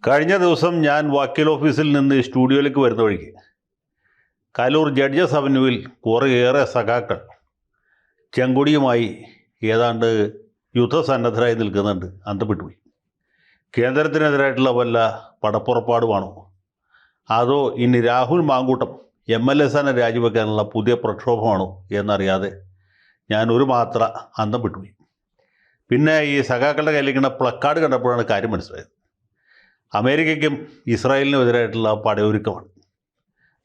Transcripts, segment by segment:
കഴിഞ്ഞ ദിവസം ഞാൻ വക്കീൽ ഓഫീസിൽ നിന്ന് സ്റ്റുഡിയോയിലേക്ക് വരുന്ന വഴിക്ക് കലൂർ ജഡ്ജസ് അവന്യൂവിൽ കുറേയേറെ സഖാക്കൾ ചെങ്കൊടിയുമായി ഏതാണ്ട് യുദ്ധസന്നദ്ധരായി നിൽക്കുന്നുണ്ട്. അന്തപ്പെട്ടുപോയി. കേന്ദ്രത്തിനെതിരായിട്ടുള്ള വല്ല പടപ്പുറപ്പാടുമാണോ, അതോ ഇനി രാഹുൽ മാങ്കൂട്ടം MLA സ്ഥാനം രാജിവെക്കാനുള്ള പുതിയ പ്രക്ഷോഭമാണോ എന്നറിയാതെ ഞാൻ ഒരു മാത്ര അന്തം വിട്ടുപോയി. പിന്നെ ഈ സഖാക്കളുടെ കയ്യിലിരിക്കുന്ന പ്ലക്കാർഡ് കണ്ടപ്പോഴാണ് കാര്യം മനസ്സിലായത്. അമേരിക്കയ്ക്കും ഇസ്രായേലിനും എതിരായിട്ടുള്ള പടയൊരുക്കമാണ്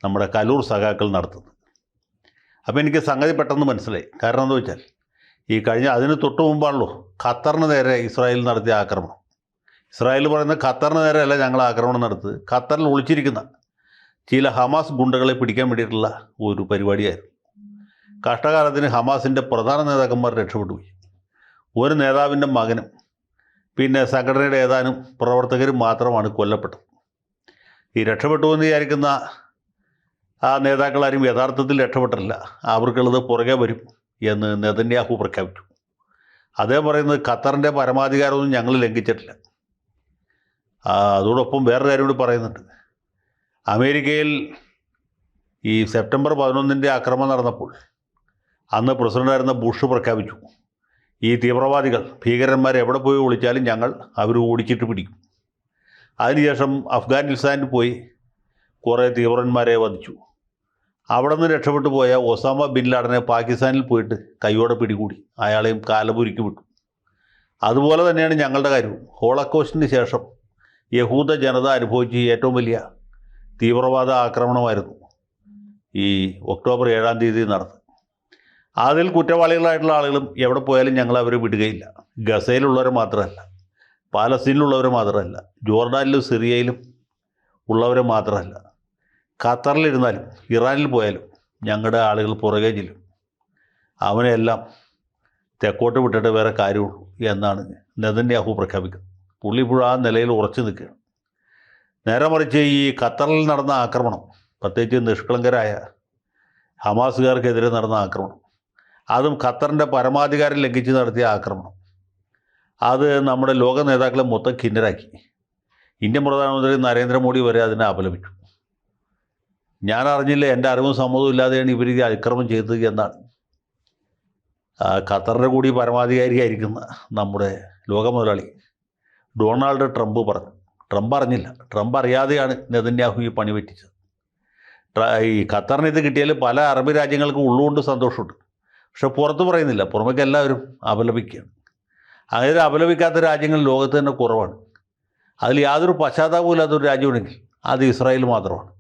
നമ്മുടെ കലൂർ സഖാക്കൾ നടത്തുന്നത്. അപ്പോൾ എനിക്ക് സംഗതി പെട്ടെന്ന് മനസ്സിലായി. കാരണം എന്താ വെച്ചാൽ അതിന് തൊട്ട് മുമ്പാണല്ലോ ഖത്തറിന് നേരെ ഇസ്രായേൽ നടത്തിയ ആക്രമണം. ഇസ്രായേൽ പറയുന്നത് ഖത്തറിന് നേരെയല്ല ഞങ്ങൾ ആക്രമണം നടത്തുന്നത്, ഖത്തറിൽ ഒളിച്ചിരിക്കുന്ന ചില ഹമാസ് ഗുണ്ടകളെ പിടിക്കാൻ വേണ്ടിയിട്ടുള്ള ഒരു പരിപാടിയായിരുന്നു. കഷ്ടകാലത്തിന് ഹമാസിൻ്റെ പ്രധാന നേതാക്കന്മാർ രക്ഷപ്പെട്ടുപോയി. ഒരു നേതാവിൻ്റെ മകനും പിന്നെ സംഘടനയുടെ ഏതാനും പ്രവർത്തകരും മാത്രമാണ് കൊല്ലപ്പെട്ടത്. ഈ രക്ഷപ്പെട്ടു എന്ന് വിചാരിക്കുന്ന ആ നേതാക്കളാരും യഥാർത്ഥത്തിൽ രക്ഷപ്പെട്ടില്ല. അവർക്കുള്ളത് പുറകെ വരും എന്ന് നെതന്യാഹു പ്രഖ്യാപിച്ചു. അദ്ദേഹം പറയുന്നത് ഖത്തറിൻ്റെ പരമാധികാരമൊന്നും ഞങ്ങൾ ലംഘിച്ചിട്ടില്ല. അതോടൊപ്പം വേറൊരു കാര്യം കൂടി പറയുന്നുണ്ട്. അമേരിക്കയിൽ ഈ സെപ്റ്റംബർ 11 ആക്രമണം നടന്നപ്പോൾ അന്ന് പ്രസിഡൻ്റായിരുന്ന ബുഷ് പ്രഖ്യാപിച്ചു, ഈ തീവ്രവാദികൾ ഭീകരന്മാർ എവിടെ പോയി ഒളിച്ചാലും ഞങ്ങൾ അവർ ഓടിച്ചിട്ട് പിടിക്കും. അതിനുശേഷം അഫ്ഗാനിസ്ഥാനിൽ പോയി കുറേ തീവ്രന്മാരെ വധിച്ചു. അവിടെ നിന്ന് രക്ഷപ്പെട്ടു പോയ ഒസാമ ബിൻ ലാഡനെ പാകിസ്ഥാനിൽ പോയിട്ട് കൈയോടെ പിടികൂടി അയാളെയും കാലപുരിക്ക് വിട്ടു. അതുപോലെ തന്നെയാണ് ഞങ്ങളുടെ കാര്യവും. ഹോളോകോസ്റ്റിന് ശേഷം യഹൂദ ജനത അനുഭവിച്ച ഏറ്റവും വലിയ തീവ്രവാദ ആക്രമണമായിരുന്നു ഈ ഒക്ടോബർ 7 നടന്നത്. അതിൽ കുറ്റവാളികളായിട്ടുള്ള ആളുകളും എവിടെ പോയാലും ഞങ്ങൾ അവരെ വിടുകയില്ല. ഗസയിലുള്ളവരെ മാത്രമല്ല, പാലസ്തീനിലുള്ളവരെ മാത്രമല്ല, ജോർഡാനിലും സിറിയയിലും ഉള്ളവരെ മാത്രമല്ല, ഖത്തറിലിരുന്നാലും ഇറാനിൽ പോയാലും ഞങ്ങളുടെ ആളുകൾ പുറകെ ചെല്ലും. അവനെല്ലാം തെക്കോട്ട് വിട്ടിട്ട് വേറെ കാര്യമുള്ളൂ എന്നാണ് നെതന്യാഹു പ്രഖ്യാപിക്കുന്നത്. പുള്ളി ഇപ്പോഴും ആ നിലയിൽ ഉറച്ചു നിൽക്കുകയാണ്. നേരെ മറിച്ച് ഈ ഖത്തറിൽ നടന്ന ആക്രമണം, പ്രത്യേകിച്ച് നിഷ്കളങ്കരായ ഹമാസുകാർക്കെതിരെ നടന്ന ആക്രമണം, അതും ഖത്തറിൻ്റെ പരമാധികാരം ലംഘിച്ച് നടത്തിയ ആക്രമണം, അത് നമ്മുടെ ലോക നേതാക്കളെ മൊത്തം ഖിന്നരാക്കി. ഇന്ത്യൻ പ്രധാനമന്ത്രി നരേന്ദ്രമോദി വരെ അതിനെ അപലപിച്ചു. ഞാൻ അറിഞ്ഞില്ല, എൻ്റെ അറിവും സമ്മതവും ഇല്ലാതെയാണ് ഇവർ ഇത് അതിക്രമം ചെയ്തത് എന്നാണ് ഖത്തറിൻ്റെ കൂടി പരമാധികാരിയായിരിക്കുന്ന നമ്മുടെ ലോക മുതലാളി ഡൊണാൾഡ് ട്രംപ് പറഞ്ഞു. ട്രംപ് അറിഞ്ഞില്ല, ട്രംപ് അറിയാതെയാണ് നെതന്യാഹു ഈ പണി പറ്റിച്ചത്. ഈ ഖത്തറിന് ഇത് കിട്ടിയാൽ പല അറബ് രാജ്യങ്ങൾക്കും ഉള്ളുകൊണ്ട് സന്തോഷമുണ്ട്, പക്ഷെ പുറത്ത് പറയുന്നില്ല. പുറമേക്ക് എല്ലാവരും അപലപിക്കുകയാണ്. അങ്ങനെ അപലപിക്കാത്ത രാജ്യങ്ങൾ ലോകത്ത് തന്നെ കുറവാണ്. അതിൽ യാതൊരു പശ്ചാത്താപവും ഇല്ലാത്തൊരു രാജ്യമുണ്ടെങ്കിൽ അത് ഇസ്രായേൽ മാത്രമാണ്.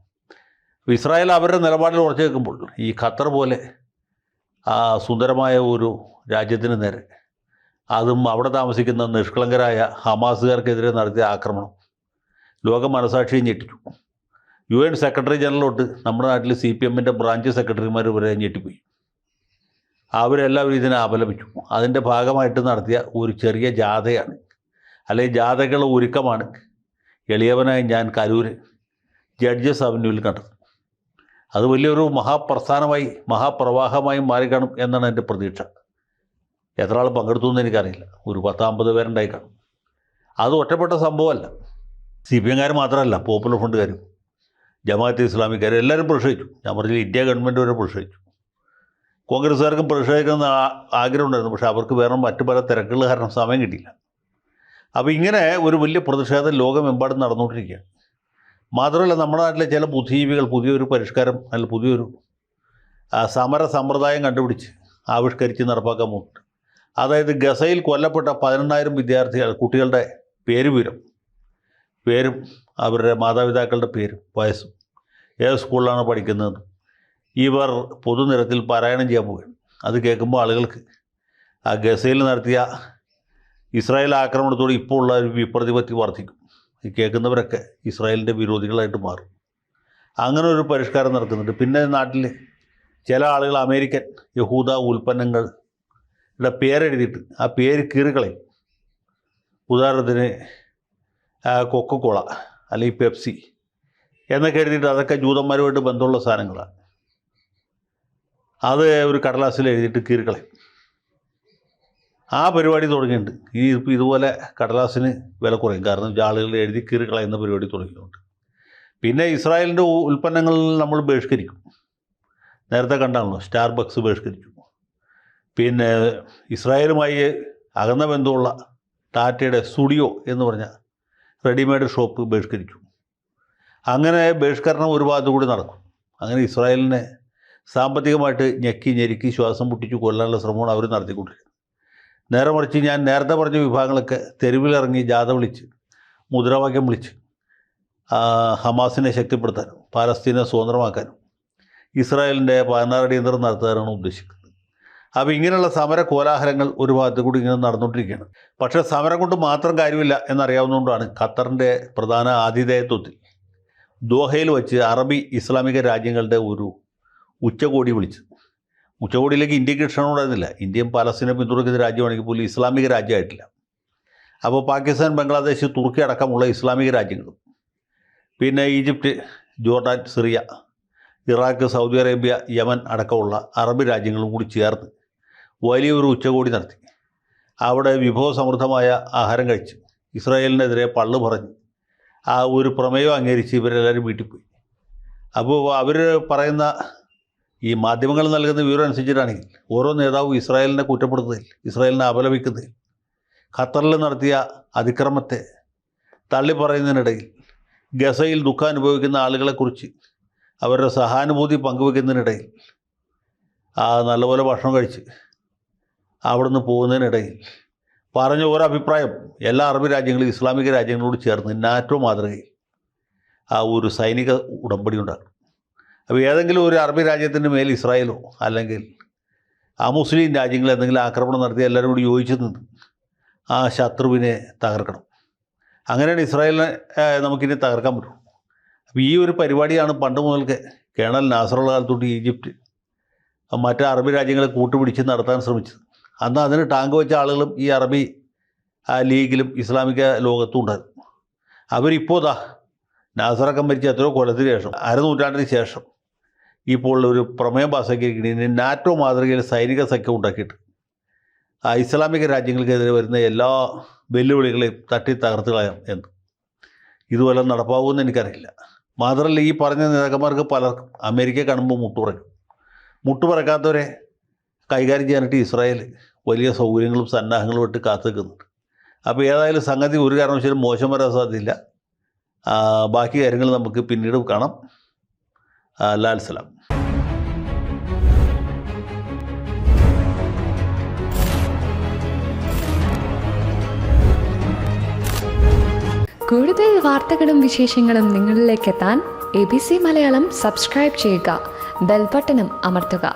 ഇസ്രായേൽ അവരുടെ നിലപാടിൽ ഉറച്ചു വെക്കുമ്പോൾ ഈ ഖത്തർ പോലെ സുന്ദരമായ ഒരു രാജ്യത്തിന് നേരെ, അതും അവിടെ താമസിക്കുന്ന നിഷ്കളങ്കരായ ഹമാസുകാർക്കെതിരെ നടത്തിയ ആക്രമണം ലോക മനസാക്ഷിയെ ഞെട്ടിച്ചു. UN സെക്രട്ടറി ജനറലോട്ട് നമ്മുടെ നാട്ടിൽ CPMൻ്റെ ബ്രാഞ്ച് സെക്രട്ടറിമാർ വരെ ഞെട്ടിപ്പോയി. അവരെല്ലാവരും ഇതിനെ അപലപിച്ചു. അതിൻ്റെ ഭാഗമായിട്ട് നടത്തിയ ഒരു ചെറിയ ജാഥയാണ്, അല്ലെങ്കിൽ ജാഥകളുടെ ഒരുക്കമാണ് എളിയവനായി ഞാൻ കലൂര് ജഡ്ജസ് അവന്യൂവിൽ കണ്ടത്. അത് വലിയൊരു മഹാപ്രസ്ഥാനമായി മഹാപ്രവാഹമായി മാറിക്കാണും എന്നാണ് എൻ്റെ പ്രതീക്ഷ. എത്ര ആൾ പങ്കെടുത്തു എന്ന് എനിക്കറിയില്ല. ഒരു 10-50 പേരുണ്ടായി കാണും. അത് ഒറ്റപ്പെട്ട സംഭവമല്ല. CPMകാർ മാത്രമല്ല, പോപ്പുലർ ഫ്രണ്ടുകാരും ജമാഅത്തെ ഇസ്ലാമിക്കാരും എല്ലാവരും പ്രതിഷേധിച്ചു. ഞാൻ പറഞ്ഞില്ല, ഇന്ത്യ ഗവൺമെൻറ് വരെ പ്രതിഷേധിച്ചു. കോൺഗ്രസ്സുകാർക്കും പ്രതിഷേധിക്കുന്ന ആഗ്രഹം ഉണ്ടായിരുന്നു, പക്ഷേ അവർക്ക് വേറെ മറ്റു പല തിരക്കുകൾ കാരണം സമയം കിട്ടിയില്ല. അപ്പോൾ ഇങ്ങനെ ഒരു വലിയ പ്രതിഷേധം ലോകമെമ്പാടും നടന്നുകൊണ്ടിരിക്കുകയാണ്. മാത്രമല്ല, നമ്മുടെ നാട്ടിലെ ചില ബുദ്ധിജീവികൾ പുതിയൊരു പരിഷ്കാരം അല്ല പുതിയൊരു സമര സമ്പ്രദായം കണ്ടുപിടിച്ച് ആവിഷ്കരിച്ച് നടപ്പാക്കാൻ പോകുന്നുണ്ട്. അതായത് ഗസയിൽ കൊല്ലപ്പെട്ട 18,000 വിദ്യാർത്ഥികൾ, കുട്ടികളുടെ പേരും അവരുടെ മാതാപിതാക്കളുടെ പേരും വയസ്സും ഏത് സ്കൂളിലാണ് പഠിക്കുന്നതെന്നും ഇവർ പൊതുനിരത്തിൽ പാരായണം ചെയ്യാൻ പോവുകയാണ്. അത് കേൾക്കുമ്പോൾ ആളുകൾക്ക് ആ ഗസയിൽ നടത്തിയ ഇസ്രായേൽ ആക്രമണത്തോട് ഇപ്പോൾ ഉള്ള ഒരു വിപ്രതിപത്തി വർദ്ധിക്കും. ഈ കേൾക്കുന്നവരൊക്കെ ഇസ്രായേലിൻ്റെ വിരോധികളായിട്ട് മാറും. അങ്ങനെ ഒരു പരിഷ്കാരം നടക്കുന്നുണ്ട്. പിന്നെ നാട്ടിൽ ചില ആളുകൾ അമേരിക്കൻ യഹൂദ ഉൽപ്പന്നങ്ങളുടെ പേരെഴുതിയിട്ട് ആ പേര് കീറുകളയും. ഉദാഹരണത്തിന് കൊക്കക്കോള അല്ലെങ്കിൽ പെപ്സി എന്നൊക്കെ എഴുതിയിട്ട് അതൊക്കെ ജൂതന്മാരുമായിട്ട് ബന്ധമുള്ള സാധനങ്ങളാണ്. അത് ഒരു കടലാസിൽ എഴുതിയിട്ട് കീറുകളയും. ആ പരിപാടി തുടങ്ങിയിട്ടുണ്ട്. ഇപ്പോൾ ഇതുപോലെ കടലാസിന് വില കുറയും, കാരണം ആളുകൾ എഴുതി കീറി കളയുന്ന പരിപാടി തുടങ്ങിയിട്ടുണ്ട്. പിന്നെ ഇസ്രായേലിൻ്റെ ഉൽപ്പന്നങ്ങൾ നമ്മൾ ബഹിഷ്കരിക്കും. നേരത്തെ കണ്ടാണല്ലോ, സ്റ്റാർബക്സ് ബഹിഷ്കരിച്ചു. പിന്നെ ഇസ്രായേലുമായി അകന്ന ബന്ധമുള്ള ടാറ്റയുടെ സ്റ്റുഡിയോ എന്ന് പറഞ്ഞ റെഡിമെയ്ഡ് ഷോപ്പ് ബഹിഷ്കരിച്ചു. അങ്ങനെ ബഹിഷ്കരണം ഒരു ഭാഗത്തു കൂടി നടക്കും. അങ്ങനെ ഇസ്രായേലിനെ സാമ്പത്തികമായിട്ട് ഞെക്കി ഞെരുക്കി ശ്വാസം മുട്ടിച്ച് കൊല്ലാനുള്ള ശ്രമമാണ് അവർ നടത്തിക്കൊണ്ടിരിക്കുന്നത്. നേരെ മറിച്ച് ഞാൻ നേരത്തെ പറഞ്ഞ വിഭാഗങ്ങളൊക്കെ തെരുവിലിറങ്ങി ജാഥ വിളിച്ച് മുദ്രാവാക്യം വിളിച്ച് ഹമാസിനെ ശക്തിപ്പെടുത്താനും പാലസ്തീനെ സ്വതന്ത്രമാക്കാനും ഇസ്രായേലിൻ്റെ 16 അടിയന്തരം നടത്താനാണ് ഉദ്ദേശിക്കുന്നത്. അപ്പോൾ ഇങ്ങനെയുള്ള സമര കോലാഹലങ്ങൾ ഒരു ഭാഗത്ത് കൂടി ഇങ്ങനെ നടന്നുകൊണ്ടിരിക്കുകയാണ്. പക്ഷേ സമരം കൊണ്ട് മാത്രം കാര്യമില്ല എന്നറിയാവുന്നതുകൊണ്ടാണ് ഖത്തറിൻ്റെ പ്രധാന ആതിഥേയത്വത്തിൽ ദോഹയിൽ വെച്ച് അറബി ഇസ്ലാമിക രാജ്യങ്ങളുടെ ഒരു ഉച്ചകോടി വിളിച്ചത്. ഉച്ചകോടിയിലേക്ക് ഇന്ത്യക്ക് ക്ഷണമുണ്ടായിരുന്നില്ല. ഇന്ത്യയും പാലസ്തീനെ പിന്തുണയ്ക്കുന്ന രാജ്യമാണെങ്കിൽ പോലും ഇസ്ലാമിക രാജ്യമായിട്ടില്ല. അപ്പോൾ പാകിസ്ഥാൻ, ബംഗ്ലാദേശ്, തുർക്കി അടക്കമുള്ള ഇസ്ലാമിക രാജ്യങ്ങളും പിന്നെ Egypt, Jordan, Syria, Iraq, Saudi Arabia, Yemen അടക്കമുള്ള അറബ് രാജ്യങ്ങളും കൂടി ചേർന്ന് വലിയൊരു ഉച്ചകോടി നടത്തി. അവിടെ വിഭവസമൃദ്ധമായ ആഹാരം കഴിച്ച് ഇസ്രായേലിനെതിരെ പള്ളു പറഞ്ഞ് ആ ഒരു പ്രമേയം അംഗീകരിച്ച് ഇവരെല്ലാവരും വീട്ടിൽ പോയി. അപ്പോൾ അവർ പറയുന്ന ഈ മാധ്യമങ്ങൾ നൽകുന്ന വിവരം അനുസരിച്ചിട്ടാണെങ്കിൽ ഓരോ നേതാവും ഇസ്രായേലിനെ കുറ്റപ്പെടുത്തുന്നതിൽ, ഇസ്രായേലിനെ അപലപിക്കുന്നതിൽ, ഖത്തറിൽ നടത്തിയ അതിക്രമത്തെ തള്ളിപ്പറയുന്നതിനിടയിൽ ഗസയിൽ ദുഃഖം അനുഭവിക്കുന്ന ആളുകളെക്കുറിച്ച് അവരുടെ സഹാനുഭൂതി പങ്കുവെക്കുന്നതിനിടയിൽ നല്ലപോലെ ഭക്ഷണം കഴിച്ച് അവിടുന്ന് പോകുന്നതിനിടയിൽ പറഞ്ഞ ഒരഭിപ്രായം എല്ലാ അറബ് രാജ്യങ്ങളും ഇസ്ലാമിക രാജ്യങ്ങളോട് ചേർന്ന് നാറ്റോ മാതൃകയിൽ ഒരു സൈനിക ഉടമ്പടി ഉണ്ടാകും. അപ്പോൾ ഏതെങ്കിലും ഒരു അറബ് രാജ്യത്തിൻ്റെ മേൽ ഇസ്രായേലോ അല്ലെങ്കിൽ മുസ്ലിം രാജ്യങ്ങൾ എന്തെങ്കിലും ആക്രമണം നടത്തി എല്ലാവരും കൂടി യോജിച്ച് നിന്ന് ആ ശത്രുവിനെ തകർക്കണം. അങ്ങനെയാണ് ഇസ്രായേലിനെ നമുക്കിനി തകർക്കാൻ പറ്റും. അപ്പോൾ ഈ ഒരു പരിപാടിയാണ് പണ്ട് മുതൽക്ക് കേണൽ നാസറുള്ള കാലത്തോട്ട് ഈജിപ്റ്റ് മറ്റ് അറബ് രാജ്യങ്ങളെ കൂട്ടുപിടിച്ച് നടത്താൻ ശ്രമിച്ചത്. അന്ന് അതിന് ടാങ്ക് വെച്ച ആളുകളും ഈ അറബി ലീഗിലും ഇസ്ലാമിക ലോകത്തും ഉണ്ടായിരുന്നു. അവരിപ്പോൾ നാസറക്കം മരിച്ച എത്രയോ കൊല്ലത്തിന് ശേഷം, അരനൂറ്റാണ്ടിന് ശേഷം ഇപ്പോൾ ഒരു പ്രമേയം പാസ്സാക്കിയിരിക്കുന്നത് നാറ്റോ മാതൃകയിൽ സൈനിക സഖ്യം ഉണ്ടാക്കിയിട്ട് ഇസ്ലാമിക രാജ്യങ്ങൾക്കെതിരെ വരുന്ന എല്ലാ വെല്ലുവിളികളെയും തട്ടി തകർത്ത് കളയാം എന്ന്. ഇതുപോലെ നടപ്പാവുമെന്ന് എനിക്കറിയില്ല. മാത്രമല്ല, ഈ പറഞ്ഞ നേതാക്കന്മാർക്ക് പലർക്കും അമേരിക്ക കാണുമ്പോൾ മുട്ടുപറക്കാത്തവരെ കൈകാര്യം ചെയ്യാനായിട്ട് ഇസ്രായേൽ വലിയ സൗകര്യങ്ങളും സന്നാഹങ്ങളും ഇട്ട് കാത്തു നിൽക്കുന്നുണ്ട്. അപ്പോൾ ഏതായാലും സംഗതി ഒരു കാരണവശാലും മോശം വരാൻ സാധ്യതയില്ല. ബാക്കി കാര്യങ്ങൾ നമുക്ക് പിന്നീട് കാണാം. ലാൽ സലാം. കൂടുതൽ വാർത്തകളും വിശേഷങ്ങളും നിങ്ങളിലേക്ക് എത്താൻ ABC മലയാളം സബ്സ്ക്രൈബ് ചെയ്യുക, ബെൽ ബട്ടണും അമർത്തുക.